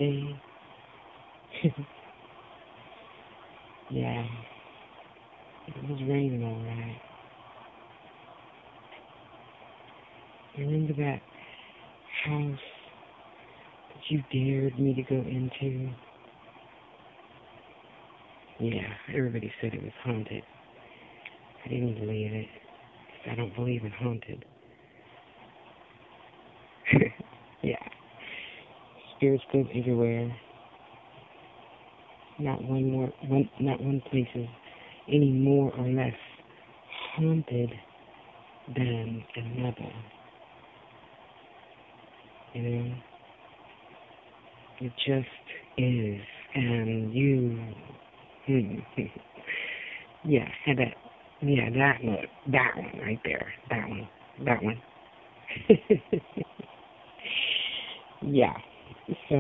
birthday. Yeah, it was raining all right. Remember that house that you dared me to go into? Yeah, everybody said it was haunted. I didn't believe it. I don't believe in haunted. Yeah, spirits live everywhere. Not one place is any more or less haunted than another. You know, it just is, and you, yeah, and that one right there, that one. Yeah. So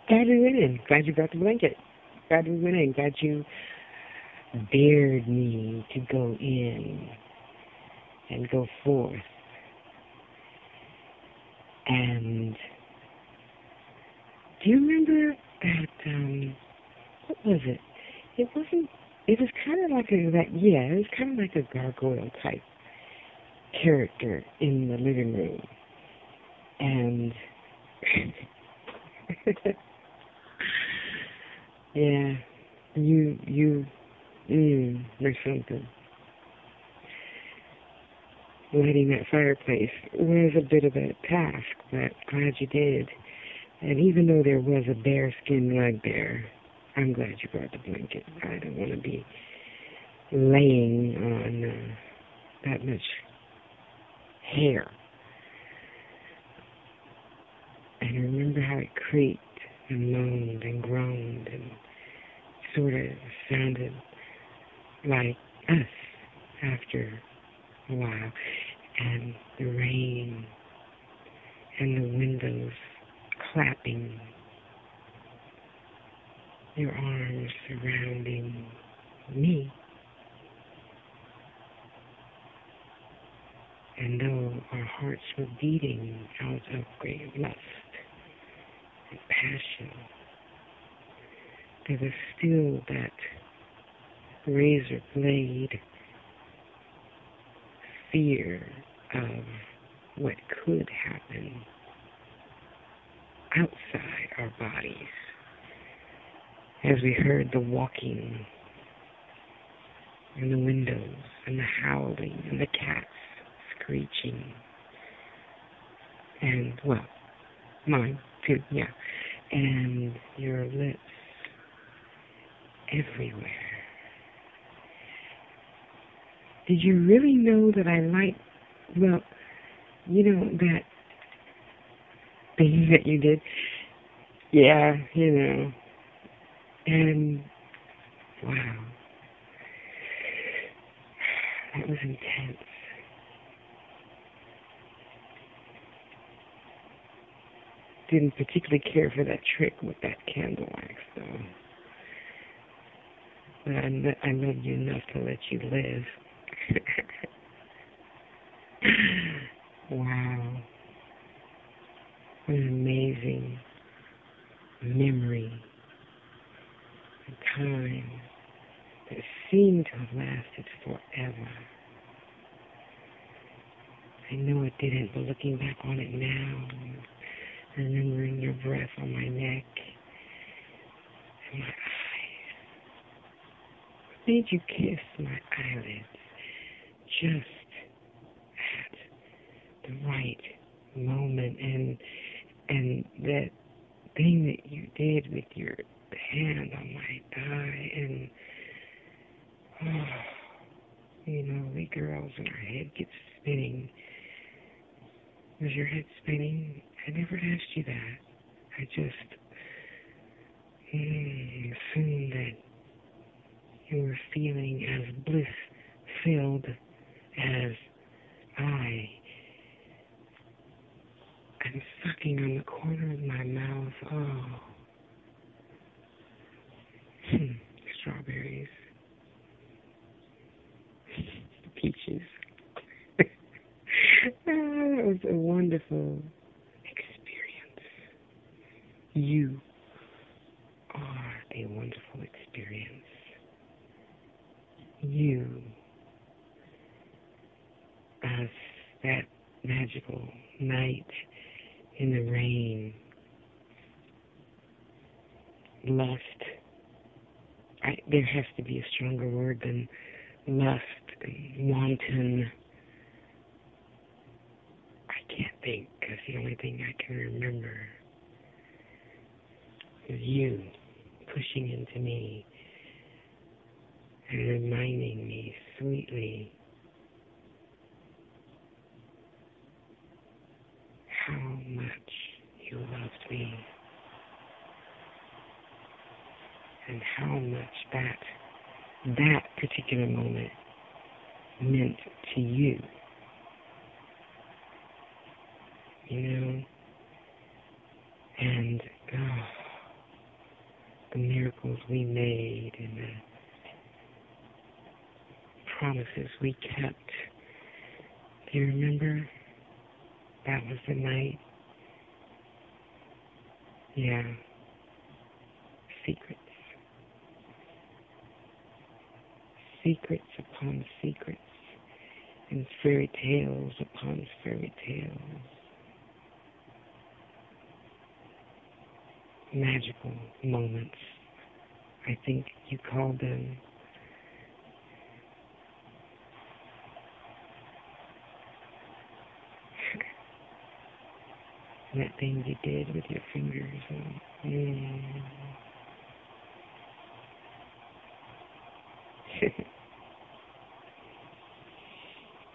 glad we went in. Glad you brought the blanket. Glad we went in. Glad you dared me to go in and go forth. And do you remember that, what was it? It was kind of like it was kind of like a gargoyle type character in the living room. And, yeah, there's something. Lighting that fireplace was a bit of a task, but glad you did. And even though there was a bearskin rug there, I'm glad you brought the blanket. I don't want to be laying on that much hair. And I remember how it creaked and moaned and groaned and sort of sounded like us after a while. And the rain and the windows clapping, your arms surrounding me. And though our hearts were beating out of great lust and passion, there was still that razor blade fear of what could happen outside our bodies as we heard the walking and the windows and the howling and the cats screeching and, well, mine too, yeah, and your lips everywhere. Did you really know that I like, well, you know, that thing that you did? Yeah, you know. And, wow. That was intense. Didn't particularly care for that trick with that candle wax, though. But I love you enough to let you live. Wow. What an amazing memory and time that seemed to have lasted forever. I know it didn't, but looking back on it now, remembering your breath on my neck and my eyes, what made you kiss my eyelids just at the right moment, and that thing that you did with your hand on my thigh, and you know, we girls and our head gets spinning. Was your head spinning? I never asked you that. I just assumed that you were feeling as bliss-filled as I. I'm sucking on the corner of my mouth. Oh. Strawberries. Peaches. That was a wonderful experience. You are a wonderful experience. You, as that magical night in the rain, lust. There has to be a stronger word than lust, wanton. I can't think, because the only thing I can remember is you pushing into me and reminding me sweetly how much you loved me and how much that particular moment meant to you. You know? And the miracles we made and the promises we kept. Do you remember? That was the night. Yeah. Secrets. Secrets upon secrets. And fairy tales upon fairy tales. Magical moments, I think you called them. That thing you did with your fingers.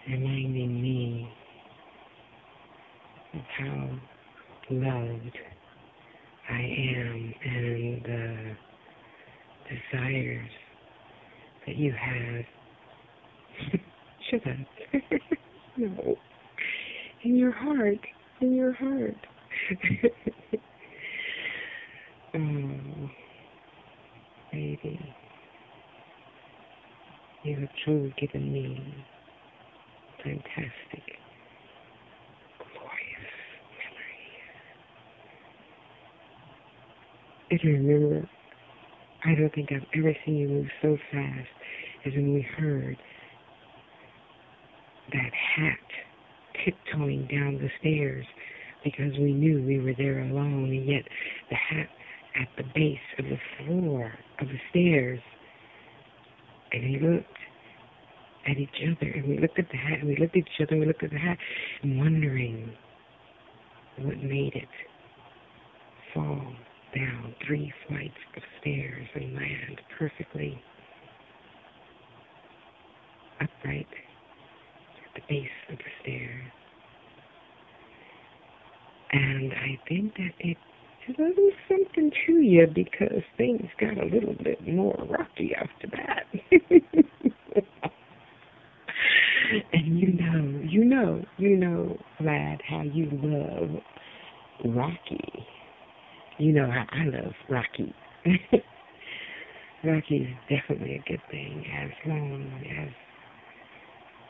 Reminding me of how loved I am and the desires that you have. Shut up. No. In your heart. In your heart. Oh, baby. You have truly given me fantastic, glorious memories. If you remember, I don't think I've ever seen you move so fast as when we heard that hat tiptoeing down the stairs because we knew we were there alone, and yet the hat at the base of the floor of the stairs. And we looked at each other, and we looked at the hat, and we looked at each other, and we looked at the hat, and wondering what made it fall down 3 flights of stairs and land perfectly upright at the base of the stairs. And I think that it was something to you because things got a little bit more rocky after that. And you know, lad, how you love Rocky. You know how I love Rocky. Rocky is definitely a good thing as long as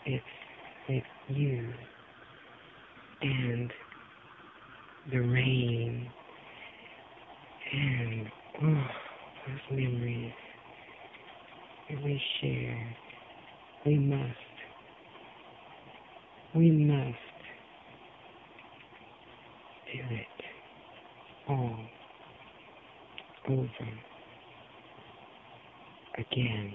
it's with you and the rain and those memories that we share. We must do it all over again.